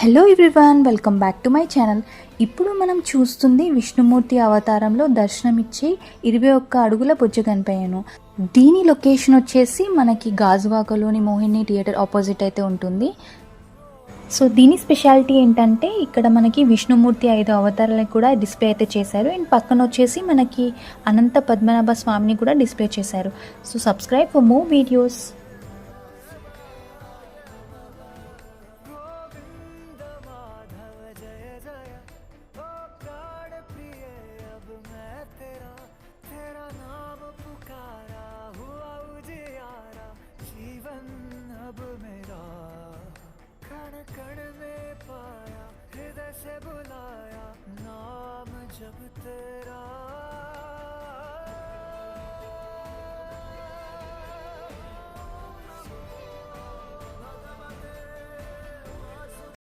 Hello everyone, welcome back to my channel. ఇప్పుడు మనం చూస్తుంది విష్ణుమూర్తి అవతారంలో దర్శనమిచ్చే 21 అడుగుల బొజ్జ గణపయ్యను. దీని లొకేషన్ వచ్చేసి మనకి గాజువాకలోని మోహిని థియేటర్ ఆపోజిట్ అయితే ఉంటుంది. సో దీని స్పెషాలిటీ ఏంటంటే ఇక్కడ మనకి విష్ణుమూర్తి 5 అవతారాలను కూడా డిస్ప్లే అయితే చేశారు. అండ్ పక్కన వచ్చేసి మనకి అనంత పద్మనాభ స్వామిని కూడా డిస్ప్లే చేశారు. So subscribe for more videos. अब मेरा कण कण में पाया, हृदय से बुलाया नाम जब तेरा।